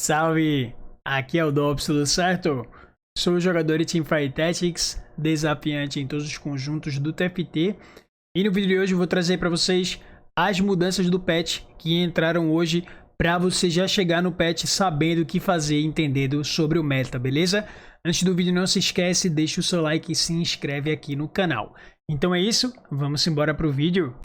Salve! Aqui é o Dobbs, tudo certo? Sou jogador de Teamfight Tactics, desafiante em todos os conjuntos do TFT. E no vídeo de hoje eu vou trazer para vocês as mudanças do patch que entraram hoje para você já chegar no patch sabendo o que fazer e entendendo sobre o meta, beleza? Antes do vídeo não se esquece, deixa o seu like e se inscreve aqui no canal. Então é isso, vamos embora pro vídeo.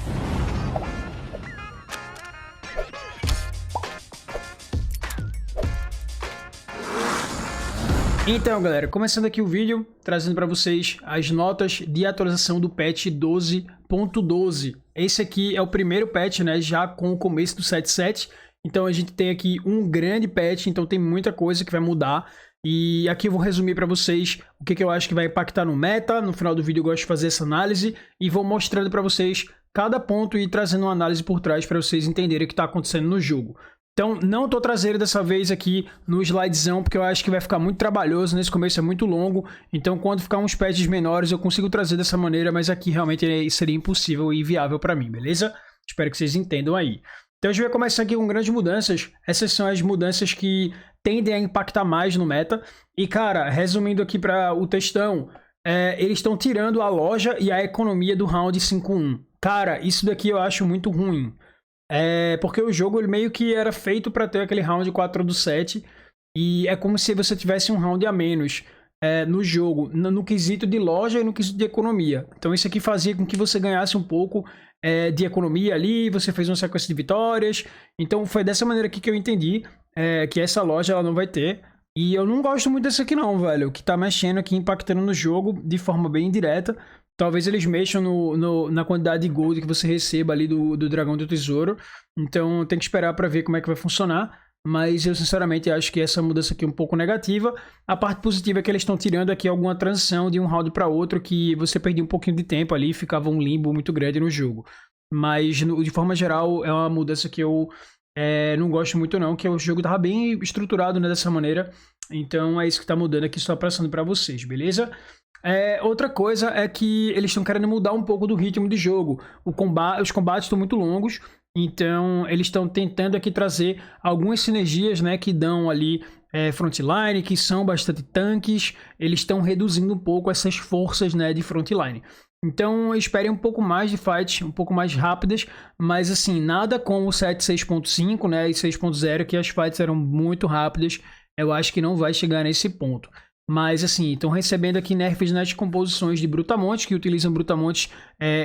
Então galera, começando aqui o vídeo, trazendo para vocês as notas de atualização do patch 12.12. Esse aqui é o primeiro patch, né, já com o começo do 7.7. Então a gente tem aqui um grande patch, então tem muita coisa que vai mudar. E aqui eu vou resumir para vocês o que eu acho que vai impactar no meta. No final do vídeo eu gosto de fazer essa análise e vou mostrando para vocês cada ponto e trazendo uma análise por trás para vocês entenderem o que está acontecendo no jogo. Então, não estou trazendo dessa vez aqui no slidezão, porque eu acho que vai ficar muito trabalhoso, nesse começo é muito longo. Então, quando ficar uns patches menores, eu consigo trazer dessa maneira, mas aqui realmente seria impossível e inviável para mim, beleza? Espero que vocês entendam aí. Então, a gente vai começar aqui com grandes mudanças. Essas são as mudanças que tendem a impactar mais no meta. E, cara, resumindo aqui para o textão, eles estão tirando a loja e a economia do round 5-1. Cara, isso daqui eu acho muito ruim. Porque o jogo ele meio que era feito para ter aquele round 4 do 7 e é como se você tivesse um round a menos no jogo, no quesito de loja e no quesito de economia. Então isso aqui fazia com que você ganhasse um pouco de economia ali, você fez uma sequência de vitórias. Então foi dessa maneira aqui que eu entendi que essa loja ela não vai ter. E eu não gosto muito desse aqui não, velho, que tá mexendo aqui, impactando no jogo de forma bem indireta. Talvez eles mexam na quantidade de gold que você receba ali do dragão do tesouro. Então tem que esperar para ver como é que vai funcionar. Mas eu sinceramente acho que essa mudança aqui é um pouco negativa. A parte positiva é que eles estão tirando aqui alguma transição de um round para outro, que você perdia um pouquinho de tempo ali e ficava um limbo muito grande no jogo. Mas de forma geral é uma mudança que eu não gosto muito não, que o jogo tava bem estruturado, né, dessa maneira. Então é isso que tá mudando aqui, só passando para vocês, beleza? Outra coisa é que eles estão querendo mudar um pouco do ritmo de jogo. Os combates estão muito longos, então eles estão tentando aqui trazer algumas sinergias, né, que dão ali frontline, que são bastante tanques. Eles estão reduzindo um pouco essas forças, né, de frontline. Então esperem um pouco mais de fights, um pouco mais rápidas, mas assim, nada como o 7.6.5, né, e 6.0, que as fights eram muito rápidas. Eu acho que não vai chegar nesse ponto. Mas assim, estão recebendo aqui nerfs nas composições de Brutamontes, que utilizam Brutamontes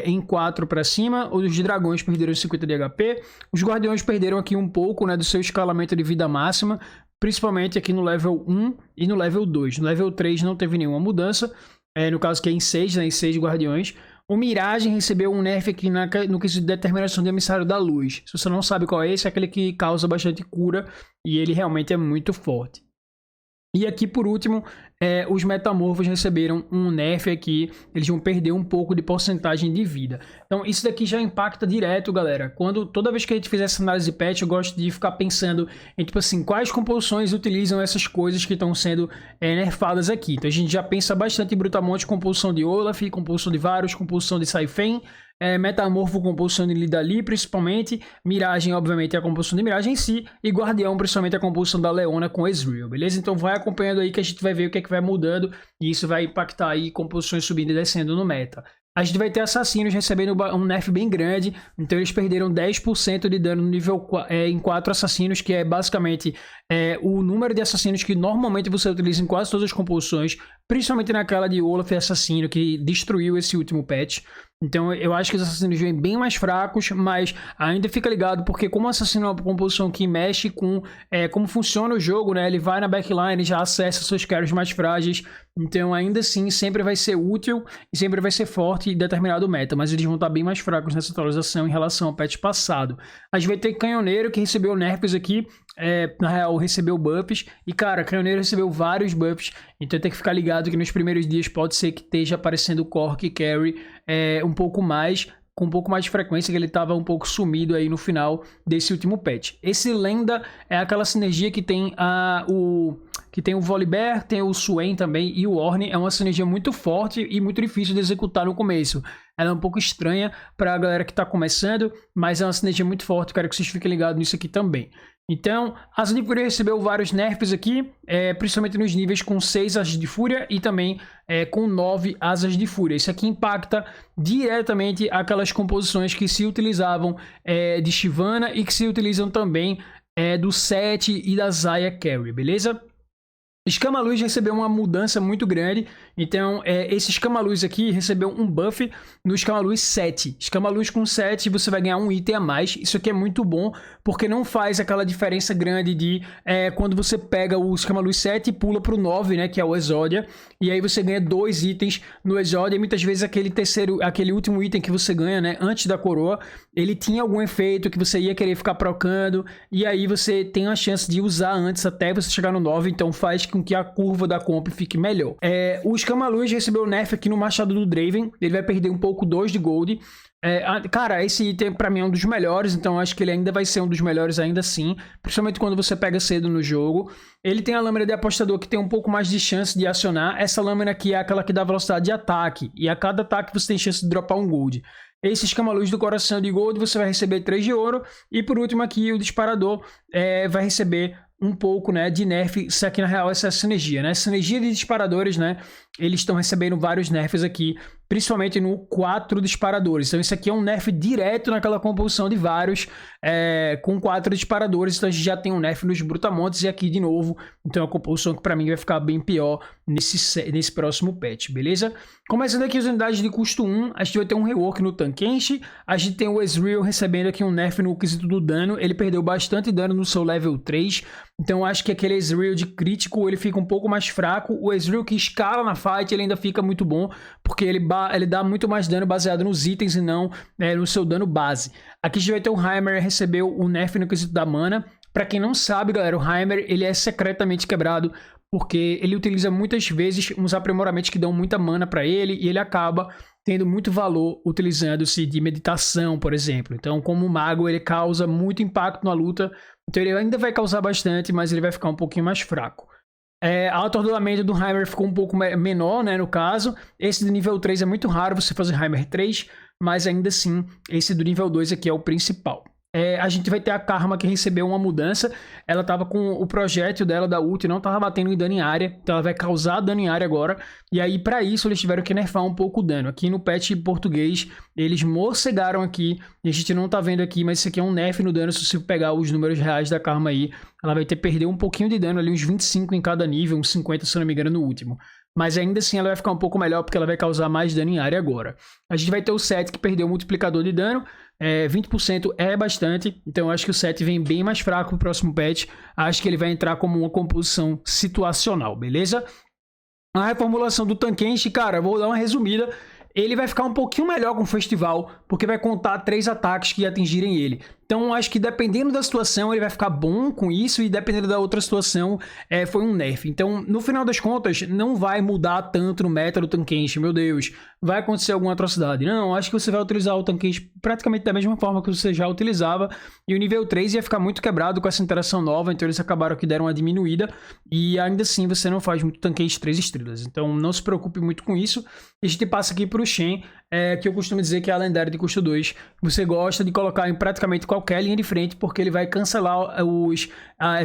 em 4 para cima. Os dragões perderam 50 de HP. Os guardiões perderam aqui um pouco, né, do seu escalamento de vida máxima, principalmente aqui no level 1 e no level 2. No level 3 não teve nenhuma mudança, no caso que é em 6, né, em 6 guardiões. O Mirage recebeu um nerf aqui no quesito de determinação de emissário da luz. Se você não sabe qual é esse, é aquele que causa bastante cura e ele realmente é muito forte. E aqui por último, os metamorfos receberam um nerf aqui, eles vão perder um pouco de porcentagem de vida. Então isso daqui já impacta direto, galera. Toda vez que a gente fizer essa análise de patch, eu gosto de ficar pensando em tipo assim, quais composições utilizam essas coisas que estão sendo nerfadas aqui. Então a gente já pensa bastante em Brutamonte, composição de Olaf, composição de Varus, composição de Saifen, Metamorfo, composição de Nidalee, principalmente. Miragem, obviamente, é a composição de Miragem em si. E Guardião, principalmente, a composição da Leona com Ezreal, beleza? Então vai acompanhando aí que a gente vai ver o que é que vai mudando. E isso vai impactar aí composições subindo e descendo no meta. A gente vai ter assassinos recebendo um nerf bem grande. Então eles perderam 10% de dano no nível em 4 assassinos, que é basicamente o número de assassinos que normalmente você utiliza em quase todas as composições, principalmente naquela de Olaf Assassino, que destruiu esse último patch. Então eu acho que os assassinos vêm bem mais fracos, mas ainda fica ligado, porque como o assassino é uma composição que mexe com como funciona o jogo, né? Ele vai na backline, já acessa seus carries mais frágeis. Então ainda assim sempre vai ser útil e sempre vai ser forte em determinado meta, mas eles vão estar bem mais fracos nessa atualização em relação ao patch passado. A gente vai ter Canhoneiro, que recebeu nerfs aqui, na real recebeu buffs, e cara, Canhoneiro recebeu vários buffs, então tem que ficar ligado que nos primeiros dias pode ser que esteja aparecendo Cork e Carry com um pouco mais de frequência, que ele estava um pouco sumido aí no final desse último patch. Esse Lenda é aquela sinergia que tem o Volibear, tem o Swain também e o Ornn. É uma sinergia muito forte e muito difícil de executar no começo. Ela é um pouco estranha para a galera que está começando, mas é uma sinergia muito forte. Quero que vocês fiquem ligados nisso aqui também. Então, Asa de Fúria recebeu vários nerfs aqui, principalmente nos níveis com 6 Asas de Fúria e também com 9 Asas de Fúria. Isso aqui impacta diretamente aquelas composições que se utilizavam de Shyvana e que se utilizam também do Sett e da Xayah Carry, beleza? Escama-Luz recebeu uma mudança muito grande, então esse Escama-Luz aqui recebeu um buff no Escama-Luz 7. Escama-Luz com 7 você vai ganhar um item a mais, isso aqui é muito bom, porque não faz aquela diferença grande de quando você pega o Escama-Luz 7 e pula para o 9, né, que é o Exodia, e aí você ganha 2 itens no Exodia, e muitas vezes aquele último item que você ganha, né, antes da coroa, ele tinha algum efeito que você ia querer ficar procando, e aí você tem a chance de usar antes até você chegar no 9, então faz com que a curva da comp fique melhor. O Escama-Luz recebeu nerf aqui no Machado do Draven, ele vai perder um pouco 2 de gold. Cara, esse item pra mim é um dos melhores, então acho que ele ainda vai ser um dos melhores ainda assim, principalmente quando você pega cedo no jogo. Ele tem a lâmina de apostador que tem um pouco mais de chance de acionar. Essa lâmina aqui é aquela que dá velocidade de ataque, e a cada ataque você tem chance de dropar um gold. Esse Escama-Luz do Coração de Gold você vai receber 3 de ouro, e por último aqui o Disparador vai receber um pouco, né, de nerf. Isso aqui na real é essa sinergia, né? Sinergia de disparadores, né? Eles estão recebendo vários nerfs aqui, principalmente no 4 disparadores. Então isso aqui é um nerf direto naquela composição de vários com 4 disparadores. Então a gente já tem um nerf nos Brutamontes e aqui de novo. Então é uma composição que para mim vai ficar bem pior nesse próximo patch, beleza? Começando aqui as unidades de custo 1, a gente vai ter um rework no Tankenshin. A gente tem o Ezreal recebendo aqui um nerf no quesito do dano. Ele perdeu bastante dano no seu level 3. Então acho que aquele Ezreal de crítico ele fica um pouco mais fraco. O Ezreal que escala na fight ele ainda fica muito bom, porque ele dá muito mais dano baseado nos itens e não no seu dano base. Aqui a gente vai ter o Heimer recebeu o nerf no quesito da mana. Para quem não sabe, galera, o Heimer ele é secretamente quebrado, porque ele utiliza muitas vezes uns aprimoramentos que dão muita mana para ele, e ele acaba tendo muito valor utilizando-se de meditação, por exemplo. Então, como mago, ele causa muito impacto na luta. Então ele ainda vai causar bastante, mas ele vai ficar um pouquinho mais fraco. A atordoamento do Heimer ficou um pouco menor, né, no caso. Esse do nível 3 é muito raro você fazer Heimer 3, mas ainda assim, esse do nível 2 aqui é o principal. A gente vai ter a Karma que recebeu uma mudança. Ela estava com o projétil dela da ult, não estava batendo em dano em área, então ela vai causar dano em área agora. E aí para isso eles tiveram que nerfar um pouco o dano. Aqui no patch português eles morcegaram aqui, e a gente não tá vendo aqui, mas isso aqui é um nerf no dano. Se você pegar os números reais da Karma aí, ela vai ter que perder um pouquinho de dano ali, uns 25 em cada nível, uns 50 se não me engano no último. Mas ainda assim ela vai ficar um pouco melhor, porque ela vai causar mais dano em área agora. A gente vai ter o Sett que perdeu o multiplicador de dano. 20% é bastante, então eu acho que o Sett vem bem mais fraco no próximo patch. Acho que ele vai entrar como uma composição situacional, beleza? A reformulação do Tankenshin, cara, vou dar uma resumida. Ele vai ficar um pouquinho melhor com o festival, porque vai contar 3 ataques que atingirem ele. Então, acho que dependendo da situação, ele vai ficar bom com isso, e dependendo da outra situação, foi um nerf. Então, no final das contas, não vai mudar tanto no meta do Tankenshin, meu Deus, vai acontecer alguma atrocidade. Não, acho que você vai utilizar o Tankenshin praticamente da mesma forma que você já utilizava, e o nível 3 ia ficar muito quebrado com essa interação nova, então eles acabaram que deram uma diminuída, e ainda assim você não faz muito Tankenshin 3 estrelas. Então, não se preocupe muito com isso. A gente passa aqui para o Shen, que eu costumo dizer que é a lendária de custo 2. Você gosta de colocar em praticamente qualquer linha de frente, porque ele vai cancelar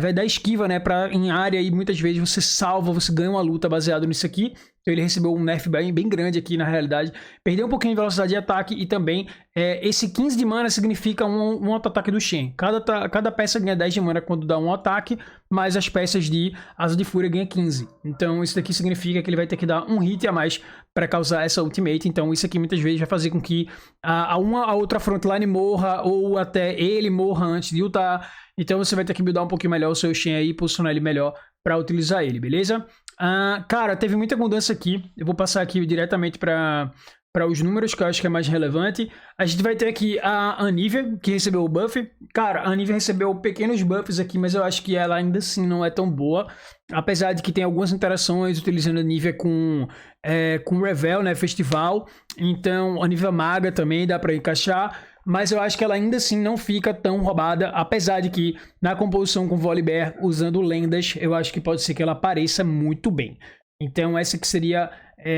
vai dar esquiva, né, em área, e muitas vezes você salva, você ganha uma luta baseado nisso aqui. Então ele recebeu um nerf bem grande aqui na realidade. Perdeu um pouquinho de velocidade de ataque, e também esse 15 de mana significa um auto-ataque do Shen. Cada peça ganha 10 de mana quando dá um ataque, mas as peças de Asa de Fúria ganham 15. Então isso daqui significa que ele vai ter que dar um hit a mais para causar essa ultimate. Então isso aqui muitas vezes vai fazer com que a outra frontline morra, ou até ele morra antes de ultar. Então você vai ter que buildar um pouquinho melhor o seu Shen aí, posicionar ele melhor para utilizar ele, beleza? Cara, teve muita mudança aqui. Eu vou passar aqui diretamente para os números, que eu acho que é mais relevante. A gente vai ter aqui a Anivia, que recebeu o buff. Cara, a Anivia recebeu pequenos buffs aqui, mas eu acho que ela ainda assim não é tão boa. Apesar de que tem algumas interações utilizando a Anivia com Revel, né, Festival. Então, a Anivia Maga também dá para encaixar. Mas eu acho que ela ainda assim não fica tão roubada, apesar de que na composição com Volibear, usando lendas, eu acho que pode ser que ela apareça muito bem. Então essa que seria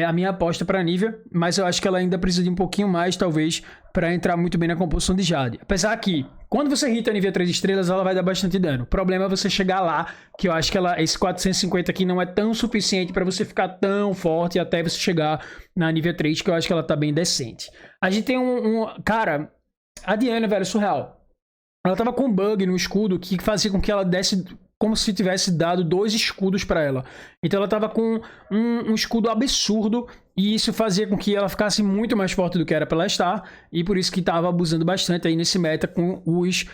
a minha aposta para a Nivea, mas eu acho que ela ainda precisa de um pouquinho mais, talvez, para entrar muito bem na composição de Jade. Apesar que, quando você hita a Nivea 3 estrelas, ela vai dar bastante dano. O problema é você chegar lá, que eu acho que esse 450 aqui não é tão suficiente para você ficar tão forte até você chegar na Nivea 3, que eu acho que ela tá bem decente. A gente tem cara, a Diana, velho, surreal. Ela tava com um bug no escudo que fazia com que ela desse como se tivesse dado 2 escudos para ela. Então ela tava com um escudo absurdo e isso fazia com que ela ficasse muito mais forte do que era para ela estar, e por isso que tava abusando bastante aí nesse meta com os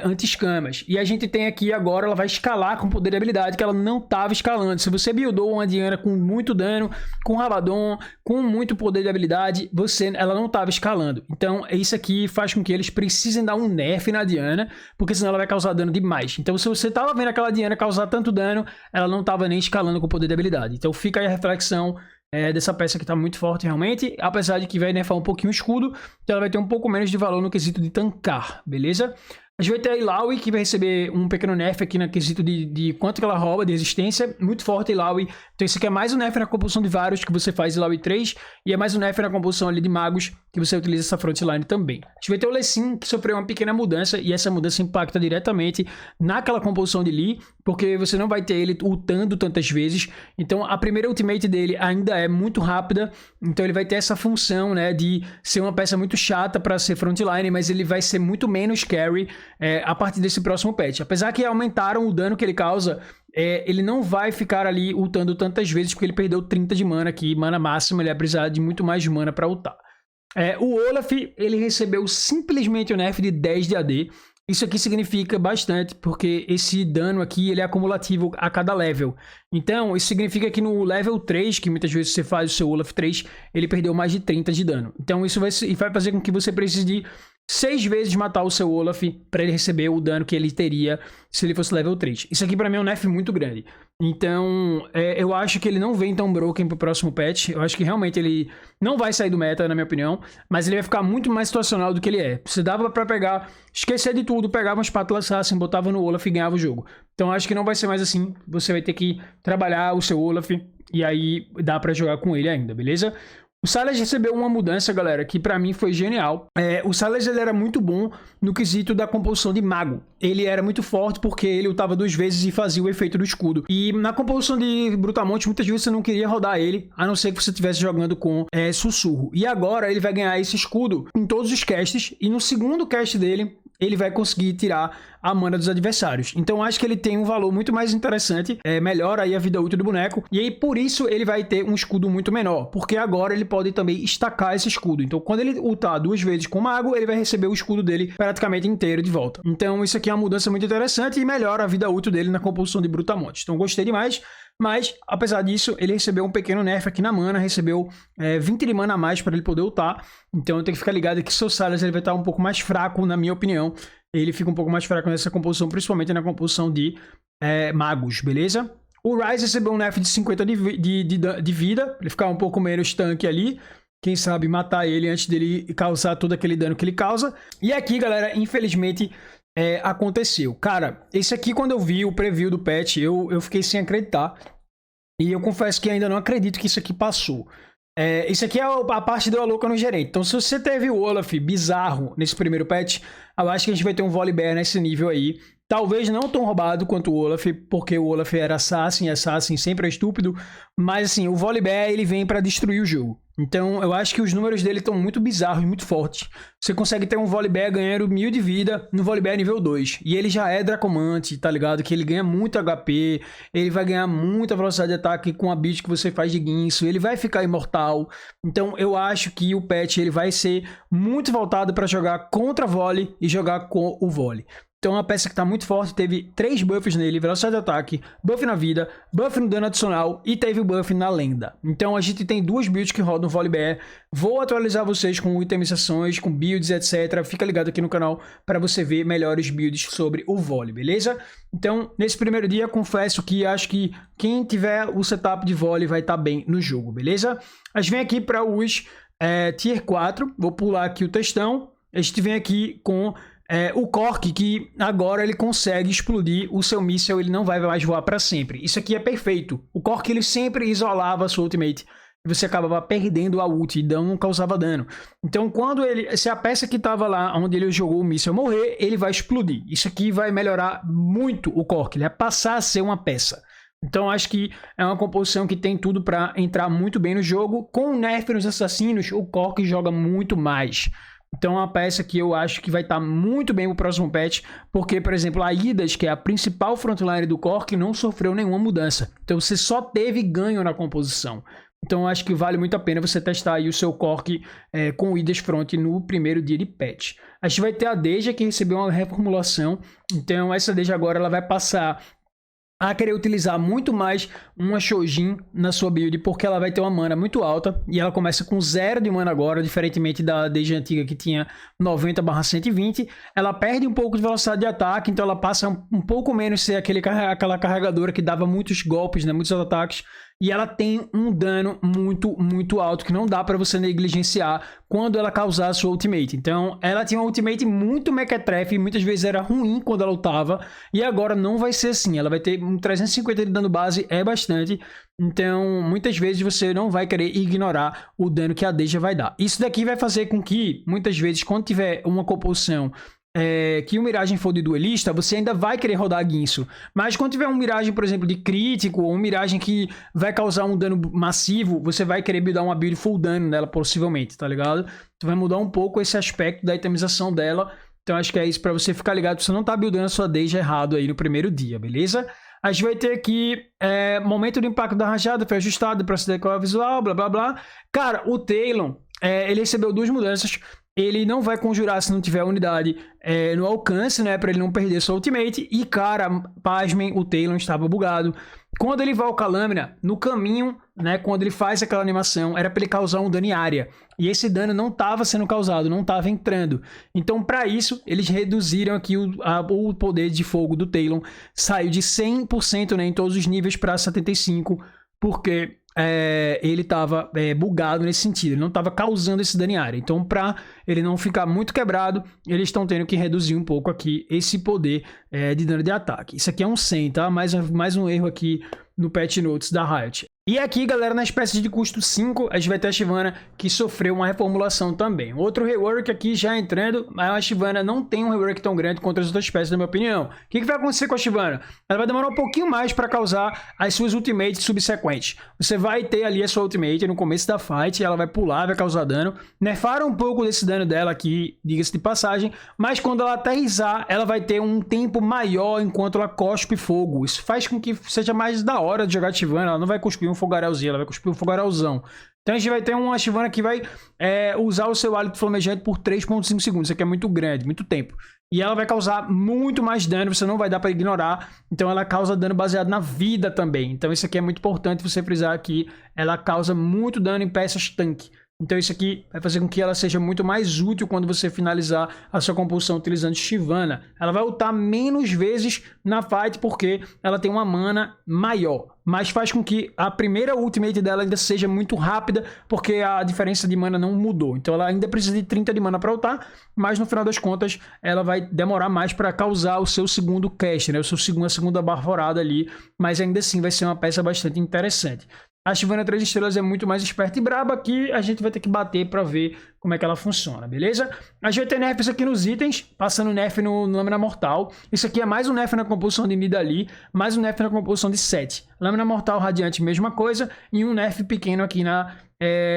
anti-escamas. E a gente tem aqui agora, ela vai escalar com poder de habilidade que ela não tava escalando. Se você buildou uma Diana com muito dano, com Rabadon, com muito poder de habilidade, ela não tava escalando. Então isso aqui faz com que eles precisem dar um nerf na Diana, porque senão ela vai causar dano demais. Então se você tava vendo aquela Diana causar tanto dano, ela não tava nem escalando com poder de habilidade. Então fica aí a reflexão dessa peça que tá muito forte realmente, apesar de que vai nerfar um pouquinho o escudo, então ela vai ter um pouco menos de valor no quesito de tancar, beleza? A gente vai ter a Illaoi, que vai receber um pequeno nerf aqui no quesito de quanto que ela rouba de resistência. Muito forte a Illaoi. Então esse aqui é mais um nerf na composição de vários que você faz Illaoi 3. E é mais um nerf na composição ali de magos que você utiliza essa frontline também. A gente vai ter o Lecim, que sofreu uma pequena mudança. E essa mudança impacta diretamente naquela composição de Lee, porque você não vai ter ele ultando tantas vezes. Então a primeira ultimate dele ainda é muito rápida. Então ele vai ter essa função, né, de ser uma peça muito chata para ser frontline, mas ele vai ser muito menos carry a partir desse próximo patch. Apesar que aumentaram o dano que ele causa, ele não vai ficar ali ultando tantas vezes, porque ele perdeu 30 de mana aqui, mana máxima, ele vai precisar de muito mais mana para ultar. O Olaf, ele recebeu simplesmente o nerf de 10 de AD. Isso aqui significa bastante, porque esse dano aqui ele é acumulativo a cada level. Então, isso significa que no level 3, que muitas vezes você faz o seu Olaf 3, ele perdeu mais de 30 de dano. Então, isso vai fazer com que você precise de 6 vezes matar o seu Olaf para ele receber o dano que ele teria se ele fosse level 3. Isso aqui para mim é um nerf muito grande. Então, eu acho que ele não vem tão broken pro próximo patch. Eu acho que realmente ele não vai sair do meta, na minha opinião. Mas ele vai ficar muito mais situacional do que ele é. Você dava pra pegar, esquecer de tudo, pegava uma espátula assassin, botava no Olaf e ganhava o jogo. Então, eu acho que não vai ser mais assim. Você vai ter que trabalhar o seu Olaf e aí dá pra jogar com ele ainda, beleza? O Sylas recebeu uma mudança, galera, que pra mim foi genial. O Sylas, ele era muito bom no quesito da composição de mago. Ele era muito forte porque ele ultava 2 vezes e fazia o efeito do escudo. E na composição de Brutamonte, muitas vezes você não queria rodar ele, a não ser que você estivesse jogando com sussurro. E agora ele vai ganhar esse escudo em todos os casts. E no segundo cast dele, ele vai conseguir tirar a mana dos adversários. Então acho que ele tem um valor muito mais interessante, melhora aí a vida útil do boneco, e aí por isso ele vai ter um escudo muito menor, porque agora ele pode também estacar esse escudo. Então quando ele ultar 2 vezes com o mago, ele vai receber o escudo dele praticamente inteiro de volta. Então isso aqui é uma mudança muito interessante e melhora a vida útil dele na composição de Brutamonte. Então gostei demais. Mas, apesar disso, ele recebeu um pequeno nerf aqui na mana, recebeu 20 de mana a mais para ele poder ultar. Então tem que ficar ligado que seu Sylas ele vai estar um pouco mais fraco, na minha opinião. Ele fica um pouco mais fraco nessa composição, principalmente na composição de magos, beleza? O Ryze recebeu um nerf de 50 de vida, ele ficar um pouco menos tanque ali. Quem sabe matar ele antes dele causar todo aquele dano que ele causa. E aqui, galera, infelizmente... aconteceu. Cara, esse aqui quando eu vi o preview do patch, eu fiquei sem acreditar. E eu confesso que ainda não acredito que isso aqui passou. Isso aqui é a parte do Aloca no gerente. Então se você teve o Olaf bizarro nesse primeiro patch, eu acho que a gente vai ter um Volibear nesse nível aí. Talvez não tão roubado quanto o Olaf, porque o Olaf era Assassin sempre é estúpido. Mas assim, o Volibear ele vem pra destruir o jogo. Então eu acho que os números dele estão muito bizarros, muito fortes. Você consegue ter um Volibear ganhando 1000 de vida no Volibear nível 2. E ele já é Dracomante, tá ligado? Que ele ganha muito HP, ele vai ganhar muita velocidade de ataque com a build que você faz de guinso, ele vai ficar imortal. Então eu acho que o patch ele vai ser muito voltado para jogar contra Volley e jogar com o Volley. Então é uma peça que está muito forte, teve 3 buffs nele, velocidade de ataque, buff na vida, buff no dano adicional e teve o buff na lenda. Então a gente tem 2 builds que rodam Volibear. Vou atualizar vocês com itemizações, com builds, etc. Fica ligado aqui no canal para você ver melhores builds sobre o Volley, beleza? Então nesse primeiro dia confesso que acho que quem tiver o setup de Volley vai estar bem no jogo, beleza? A gente vem aqui para os Tier 4, vou pular aqui o textão. A gente vem aqui com o Cork, que agora ele consegue explodir o seu míssil, ele não vai mais voar para sempre. Isso aqui é perfeito. O Cork ele sempre isolava a sua ultimate. E você acabava perdendo a ult e não causava dano. Então, se a peça que estava lá onde ele jogou o míssil morrer, ele vai explodir. Isso aqui vai melhorar muito o Cork. Ele vai passar a ser uma peça. Então, acho que é uma composição que tem tudo para entrar muito bem no jogo. Com o nerf nos assassinos, o Cork joga muito mais. Então é uma peça que eu acho que vai estar muito bem pro próximo patch, porque, por exemplo, a Idas, que é a principal frontline do Cork, não sofreu nenhuma mudança. Então você só teve ganho na composição. Então eu acho que vale muito a pena você testar aí o seu Cork com o Idas Front no primeiro dia de patch. A gente vai ter a Deja, que recebeu uma reformulação. Então essa Deja agora ela vai passar a querer utilizar muito mais uma Shojin na sua build, porque ela vai ter uma mana muito alta, e ela começa com 0 de mana agora, diferentemente da Deja antiga que tinha 90/120, ela perde um pouco de velocidade de ataque, então ela passa um pouco menos ser aquela carregadora que dava muitos golpes, né, muitos ataques, e ela tem um dano muito alto, que não dá para você negligenciar quando ela causar a sua ultimate. Então, ela tinha uma ultimate muito mequetrefe, e muitas vezes era ruim quando ela ultava, e agora não vai ser assim. Ela vai ter um 350 de dano base, é bastante. Então, muitas vezes você não vai querer ignorar o dano que a Deja vai dar. Isso daqui vai fazer com que, muitas vezes, quando tiver uma composição que o Miragem for de duelista, você ainda vai querer rodar Guinso. Mas quando tiver um Miragem, por exemplo, de crítico, ou um Miragem que vai causar um dano massivo, você vai querer buildar uma build full dano nela, possivelmente, tá ligado? Tu vai mudar um pouco esse aspecto da itemização dela. Então acho que é isso pra você ficar ligado, pra você não tá buildando a sua Deja errado aí no primeiro dia, beleza? A gente vai ter aqui momento do impacto da rajada, foi ajustado para se adequar ao visual, blá blá blá. Cara, o Talon, ele recebeu 2 mudanças. Ele não vai conjurar se não tiver unidade no alcance, né? Pra ele não perder sua ultimate. E, cara, pasmem, o Talon estava bugado. Quando ele invoca a lâmina, no caminho, né? Quando ele faz aquela animação, era pra ele causar um dano em área. E esse dano não estava sendo causado, não estava entrando. Então, para isso, eles reduziram aqui o poder de fogo do Talon. Saiu de 100%, né, em todos os níveis para 75%, porque ele estava bugado nesse sentido, ele não estava causando esse dano em área. Então, para ele não ficar muito quebrado, eles estão tendo que reduzir um pouco aqui esse poder de dano de ataque. Isso aqui é um 100, tá? Mais um erro aqui no patch notes da Riot. E aqui, galera, na espécie de custo 5, a gente vai ter a Shyvana, que sofreu uma reformulação também. Outro rework aqui já entrando, mas a Shyvana não tem um rework tão grande quanto as outras peças, na minha opinião. O que vai acontecer com a Shyvana? Ela vai demorar um pouquinho mais para causar as suas ultimates subsequentes. Você vai ter ali a sua ultimate no começo da fight, ela vai pular, vai causar dano. Nerfaram um pouco desse dano dela aqui, diga-se de passagem, mas quando ela aterrissar, ela vai ter um tempo maior enquanto ela cospe fogo. Isso faz com que seja mais da hora de jogar de Shyvana, ela não vai cuspir um fogarelzinho, ela vai cuspir um fogarelzão. Então a gente vai ter uma Shyvana que vai usar o seu hálito flamejante por 3.5 segundos. Isso aqui é muito grande, muito tempo. E ela vai causar muito mais dano, você não vai dar para ignorar. Então ela causa dano baseado na vida também. Então isso aqui é muito importante você frisar aqui. Ela causa muito dano em peças tanque. Então isso aqui vai fazer com que ela seja muito mais útil quando você finalizar a sua compulsão utilizando Shyvana. Ela vai ultar menos vezes na fight porque ela tem uma mana maior. Mas faz com que a primeira ultimate dela ainda seja muito rápida, porque a diferença de mana não mudou. Então ela ainda precisa de 30 de mana para ultar, mas no final das contas ela vai demorar mais para causar o seu segundo cast, né? A segunda baforada ali, mas ainda assim vai ser uma peça bastante interessante. A Shyvana 3 estrelas é muito mais esperta e braba, que a gente vai ter que bater para ver como é que ela funciona, beleza? A gente vai ter nerfs aqui nos itens, passando nerf no Lâmina Mortal. Isso aqui é mais um nerf na composição de Nidalee, mais um nerf na composição de 7. Lâmina Mortal Radiante, mesma coisa, e um nerf pequeno aqui na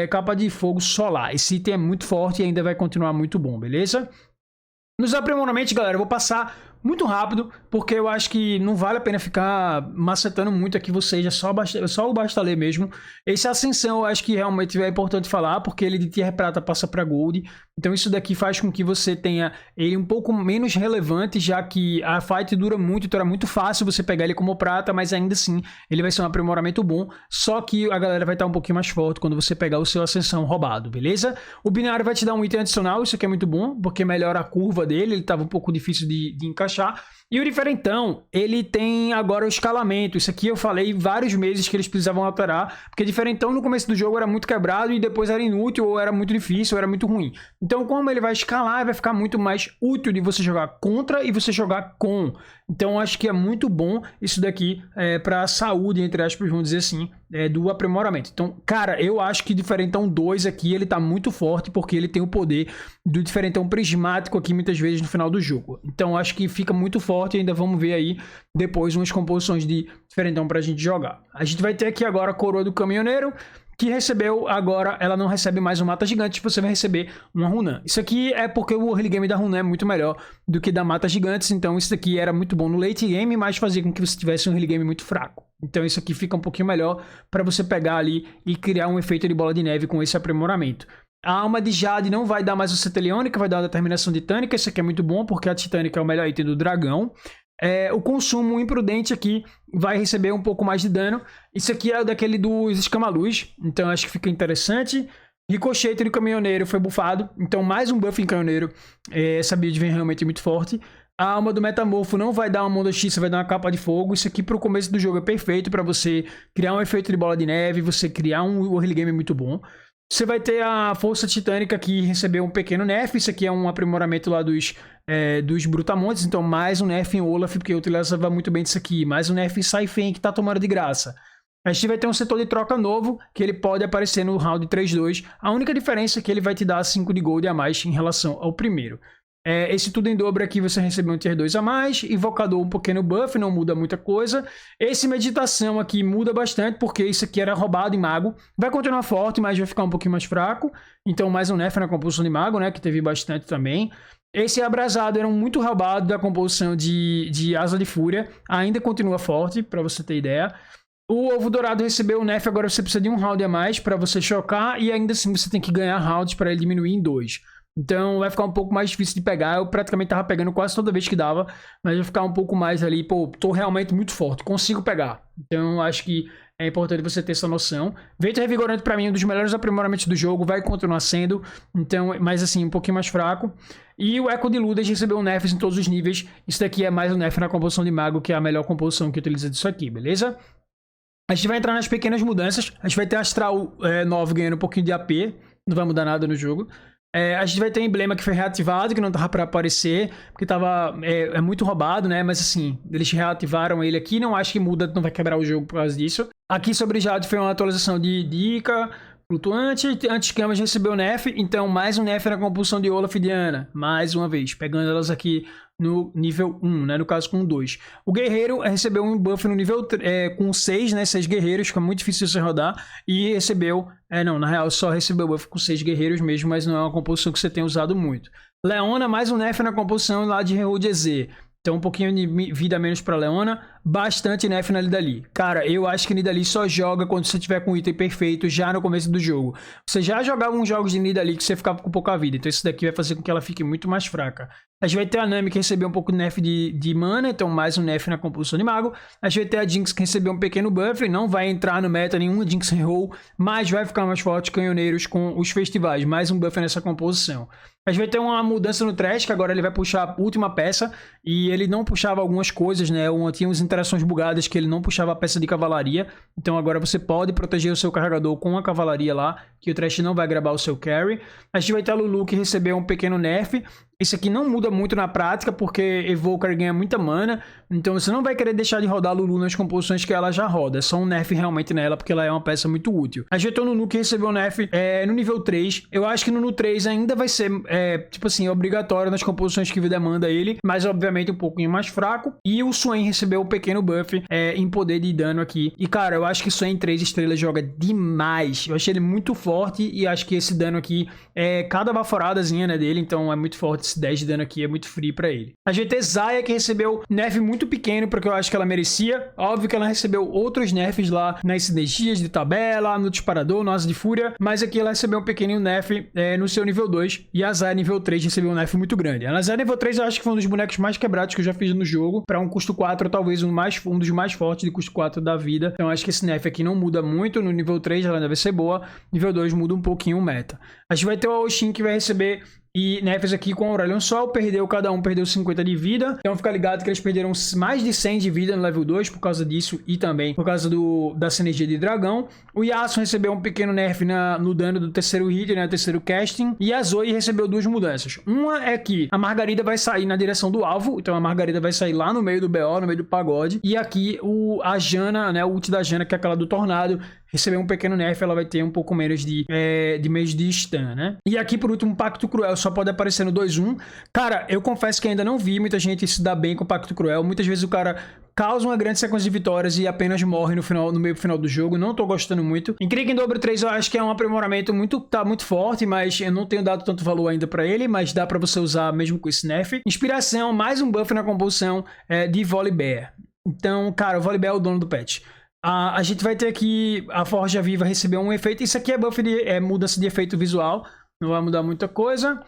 capa de fogo solar. Esse item é muito forte e ainda vai continuar muito bom, beleza? Nos aprimoramentos, galera, eu vou passar muito rápido, porque eu acho que não vale a pena ficar macetando muito aqui vocês, é só o basta ler mesmo. Esse Ascensão eu acho que realmente é importante falar, porque ele de Tier Prata passa para Gold, então isso daqui faz com que você tenha ele um pouco menos relevante, já que a fight dura muito, então era muito fácil você pegar ele como prata, mas ainda assim ele vai ser um aprimoramento bom, só que a galera vai estar um pouquinho mais forte quando você pegar o seu Ascensão roubado, beleza? O binário vai te dar um item adicional, isso aqui é muito bom, porque melhora a curva dele, ele estava um pouco difícil de encaixar. E o diferentão, ele tem agora o escalamento. Isso aqui eu falei vários meses que eles precisavam alterar, porque o diferentão no começo do jogo era muito quebrado e depois era inútil, ou era muito difícil, ou era muito ruim. Então, como ele vai escalar, vai ficar muito mais útil de você jogar contra e você jogar com. Então, acho que é muito bom isso daqui para a saúde, entre aspas, vamos dizer assim, do aprimoramento. Então, cara, eu acho que o diferentão 2 aqui, ele tá muito forte, porque ele tem o poder do diferentão prismático aqui, muitas vezes, no final do jogo. Então, acho que fica muito forte e ainda vamos ver aí depois umas composições de diferentão pra gente jogar. A gente vai ter aqui agora a coroa do caminhoneiro, que recebeu agora, ela não recebe mais um mata gigante, você vai receber uma Runan. Isso aqui é porque o early game da Runan é muito melhor do que da mata gigantes, então isso aqui era muito bom no late game, mas fazia com que você tivesse um early game muito fraco. Então isso aqui fica um pouquinho melhor para você pegar ali e criar um efeito de bola de neve com esse aprimoramento. A alma de Jade não vai dar mais o Centelionica, vai dar uma determinação titânica. Isso aqui é muito bom, porque a titânica é o melhor item do dragão. O consumo imprudente aqui vai receber um pouco mais de dano. Isso aqui é daquele dos escamaluz, então acho que fica interessante. Ricochete do caminhoneiro foi buffado, então mais um buff em caminhoneiro. Essa build vem realmente muito forte. A alma do metamorfo não vai dar uma Mondo X, vai dar uma capa de fogo. Isso aqui pro começo do jogo é perfeito para você criar um efeito de bola de neve, você criar um early game muito bom. Você vai ter a força titânica que recebeu um pequeno nerf. Isso aqui é um aprimoramento lá dos brutamontes. Então mais um nerf em Olaf, porque eu utilizava muito bem disso aqui. Mais um nerf em Saifen, que tá tomando de graça. A gente vai ter um setor de troca novo, que ele pode aparecer no round 3-2. A única diferença é que ele vai te dar 5 de gold a mais em relação ao primeiro. Esse tudo em dobro aqui você recebeu um tier 2 a mais. Invocador um pequeno buff, não muda muita coisa. Esse meditação aqui muda bastante, porque isso aqui era roubado em mago. Vai continuar forte, mas vai ficar um pouquinho mais fraco. Então mais um nerf na composição de mago, né, que teve bastante também. Esse abrasado era muito roubado da composição de asa de fúria. Ainda continua forte, para você ter ideia. O ovo dourado recebeu o nerf, agora você precisa de um round a mais para você chocar. E ainda assim você tem que ganhar rounds para ele diminuir em 2. Então vai ficar um pouco mais difícil de pegar. Eu praticamente tava pegando quase toda vez que dava, mas vai ficar um pouco mais ali. Pô, tô realmente muito forte, consigo pegar. Então acho que é importante você ter essa noção. Vento revigorante pra mim é um dos melhores aprimoramentos do jogo, vai continuar sendo. Então, mas assim, um pouquinho mais fraco. E o Eco de Ludas recebeu nerfs em todos os níveis. Isso daqui é mais um nerf na composição de mago, que é a melhor composição que utiliza disso aqui, beleza? A gente vai entrar nas pequenas mudanças. A gente vai ter Astral 9 ganhando um pouquinho de AP. Não vai mudar nada no jogo. A gente vai ter um emblema que foi reativado, que não tava para aparecer, porque tava muito roubado, né? Mas assim, eles reativaram ele aqui, não acho que muda, não vai quebrar o jogo por causa disso. Aqui sobre Jade foi uma atualização de dica flutuante, anti-escamas recebeu nerf, então mais um nerf na compulsão de Olaf e Diana, mais uma vez, pegando elas aqui no nível 1, né? No caso com 2. O guerreiro recebeu um buff no nível com 6, né? 6 guerreiros, fica muito difícil você rodar. E recebeu, não, na real só recebeu buff com 6 guerreiros mesmo, mas não é uma composição que você tem usado muito. Leona, mais um nerf na composição lá de Herald EZ. Então um pouquinho de vida menos para Leona, bastante nerf na Nidalee. Cara, eu acho que Nidalee só joga quando você tiver com o item perfeito já no começo do jogo. Você já jogava uns jogos de Nidalee que você ficava com pouca vida, então isso daqui vai fazer com que ela fique muito mais fraca. A gente vai ter a Nami que recebeu um pouco de nerf de mana, então mais um nerf na compulsão de mago. A gente vai ter a Jinx que recebeu um pequeno buff, não vai entrar no meta nenhuma Jinx Reroll, mas vai ficar mais forte canhoneiros com os festivais, mais um buff nessa composição. A gente vai ter uma mudança no Trash, que agora ele vai puxar a última peça, e ele não puxava algumas coisas, né? Tinha umas interações bugadas que ele não puxava a peça de cavalaria, então agora você pode proteger o seu carregador com a cavalaria lá, que o Trash não vai gravar o seu carry. A gente vai ter a Lulu que recebeu um pequeno nerf. Isso aqui não muda muito na prática, porque Evoker ganha muita mana, então você não vai querer deixar de rodar a Lulu nas composições que ela já roda. É só um nerf realmente nela, porque ela é uma peça muito útil. A gente vai ter o Nunu que recebeu nerf no nível 3. Eu acho que no Nunu 3 ainda vai ser, tipo assim, obrigatório nas composições que demanda ele, mas obviamente um pouquinho mais fraco. E o Swain recebeu um pequeno buff em poder de dano aqui. E cara, eu acho que o Swain 3 estrelas joga demais. Eu achei ele muito forte e acho que esse dano aqui cada baforadazinha, né, dele, então é muito forte. Esse 10 de dano aqui é muito free pra ele. A gente tem Zaya que recebeu nerf muito pequeno, porque eu acho que ela merecia. Óbvio que ela recebeu outros nerfs lá nas sinergias de tabela, no disparador, no asa de fúria, mas aqui ela recebeu um pequenininho nerf no seu nível 2, e a Zaya nível 3 recebeu um nerf muito grande. A Zaya nível 3 eu acho que foi um dos bonecos mais quebrados que eu já fiz no jogo, pra um custo 4, talvez um dos mais fortes de custo 4 da vida. Então eu acho que esse nerf aqui não muda muito. No nível 3 ela deve ser boa, nível 2 muda um pouquinho o meta. A gente vai ter o Oshin que vai receber e nerfs aqui com Aurelion Sol, cada um perdeu 50 de vida, então fica ligado que eles perderam mais de 100 de vida no level 2 por causa disso e também por causa da sinergia de dragão. O Yasuo recebeu um pequeno nerf no dano do terceiro hit, né, terceiro casting, e a Zoe recebeu duas mudanças. Uma é que a Margarida vai sair na direção do alvo, então a Margarida vai sair lá no meio do BO, no meio do pagode, e aqui a Janna, né, o ult da Janna, que é aquela do Tornado, recebeu um pequeno nerf, ela vai ter um pouco menos de stun, né? E aqui, por último, o Pacto Cruel só pode aparecer no 2-1. Cara, eu confesso que ainda não vi muita gente se dar bem com o Pacto Cruel. Muitas vezes o cara causa uma grande sequência de vitórias e apenas morre no meio final do jogo. Não tô gostando muito. Em Krieg em dobro 3 eu acho que é um aprimoramento tá muito forte, mas eu não tenho dado tanto valor ainda pra ele, mas dá pra você usar mesmo com esse nerf. Inspiração, mais um buff na compulsão de Volibear. Então, cara, o Volibear é o dono do patch. A gente vai ter aqui a Forja Viva receber um efeito. Isso aqui é buff mudança de efeito visual. Não vai mudar muita coisa.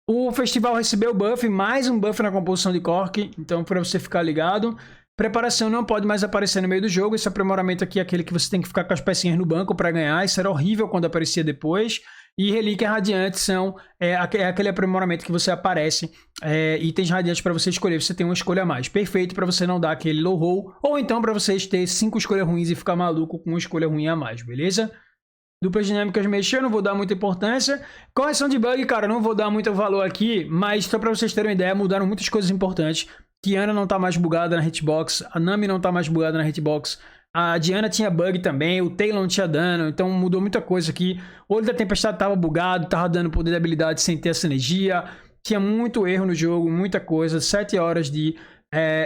O Festival recebeu buff, mais um buff na composição de Cork. Então, para você ficar ligado. Preparação não pode mais aparecer no meio do jogo. Esse aprimoramento aqui é aquele que você tem que ficar com as pecinhas no banco para ganhar. Isso era horrível quando aparecia depois. E Relíquia Radiante é aquele aprimoramento que você aparece. Itens radiantes para você escolher. Você tem uma escolha a mais. Perfeito para você não dar aquele low roll. Ou então para vocês ter 5 escolhas ruins e ficar maluco com uma escolha ruim a mais, beleza? Duplas dinâmicas mexer, não vou dar muita importância. Correção de bug, cara, não vou dar muito valor aqui. Mas só para vocês terem uma ideia, mudaram muitas coisas importantes. Kiana não tá mais bugada na hitbox. A Nami não tá mais bugada na hitbox. A Diana tinha bug também, o Taylor não tinha dano, então mudou muita coisa aqui. O Olho da Tempestade tava bugado, tava dando poder de habilidade sem ter essa energia. Tinha muito erro no jogo, muita coisa. 7 horas de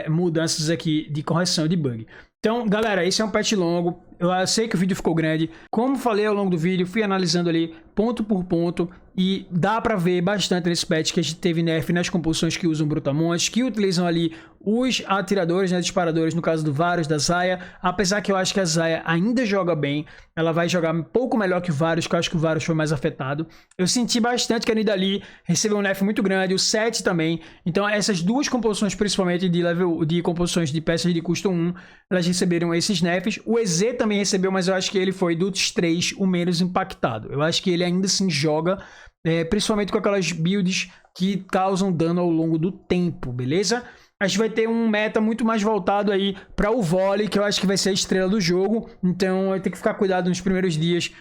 mudanças aqui de correção de bug. Então, galera, esse é um patch longo. Eu sei que o vídeo ficou grande. Como falei ao longo do vídeo, fui analisando ali ponto por ponto. E dá pra ver bastante nesse patch que a gente teve nerf nas compulsões que usam Brutamontes, que utilizam ali os atiradores, né, disparadores, no caso do Varus, da Xayah. Apesar que eu acho que a Xayah ainda joga bem, ela vai jogar um pouco melhor que o Varus, que eu acho que o Varus foi mais afetado. Eu senti bastante que a Nidalee recebeu um nerf muito grande, o 7 também. Então essas duas compulsões, principalmente de composições de peças de custo 1, elas receberam esses nerfs. O EZ também recebeu, mas eu acho que ele foi dos 3 o menos impactado. Eu acho que ele ainda assim joga, principalmente com aquelas builds que causam dano ao longo do tempo, beleza? A gente vai ter um meta muito mais voltado aí para o volley, que eu acho que vai ser a estrela do jogo. Então vai ter que ficar cuidado nos primeiros dias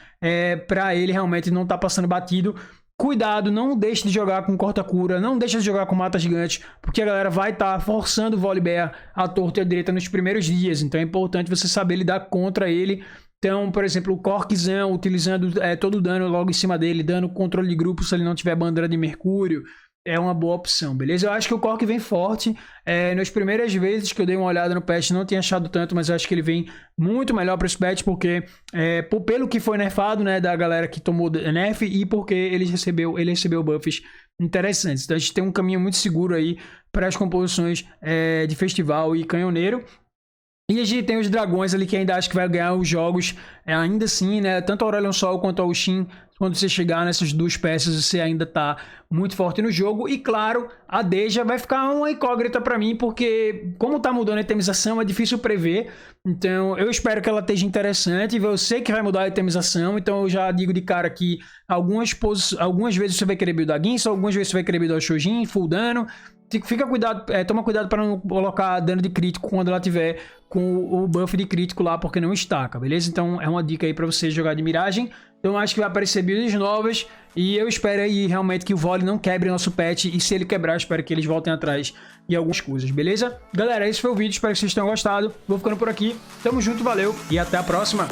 para ele realmente não estar passando batido. Cuidado, não deixe de jogar com corta-cura, não deixe de jogar com mata gigante, porque a galera vai estar forçando o Volibear à torta e à direita nos primeiros dias. Então é importante você saber lidar contra ele. Então, por exemplo, o Corkzão, utilizando todo o dano logo em cima dele, dando controle de grupo se ele não tiver bandeira de Mercúrio, é uma boa opção, beleza? Eu acho que o Cork vem forte. Nas primeiras vezes que eu dei uma olhada no patch, não tinha achado tanto, mas eu acho que ele vem muito melhor para esse patch, porque pelo que foi nerfado, né, da galera que tomou nerf, e porque ele recebeu buffs interessantes. Então a gente tem um caminho muito seguro aí para as composições de festival e canhoneiro. E a gente tem os dragões ali que ainda acho que vai ganhar os jogos ainda assim, né? Tanto a Aurelion Sol quanto a Uxin, quando você chegar nessas duas peças, você ainda tá muito forte no jogo. E claro, a Deja vai ficar uma incógnita pra mim, porque como tá mudando a itemização, é difícil prever. Então eu espero que ela esteja interessante. Eu sei que vai mudar a itemização, então eu já digo de cara que algumas vezes você vai querer buildar Guinsoo, algumas vezes você vai querer buildar o Shojin, full dano. Fica cuidado, toma cuidado para não colocar dano de crítico quando ela tiver com o buff de crítico lá, porque não estaca, beleza? Então é uma dica aí para você jogar de miragem. Então acho que vai aparecer builds novas e eu espero aí realmente que o volley não quebre nosso patch, e se ele quebrar, eu espero que eles voltem atrás de algumas coisas, beleza? Galera, esse foi o vídeo, espero que vocês tenham gostado. Vou ficando por aqui, tamo junto, valeu e até a próxima!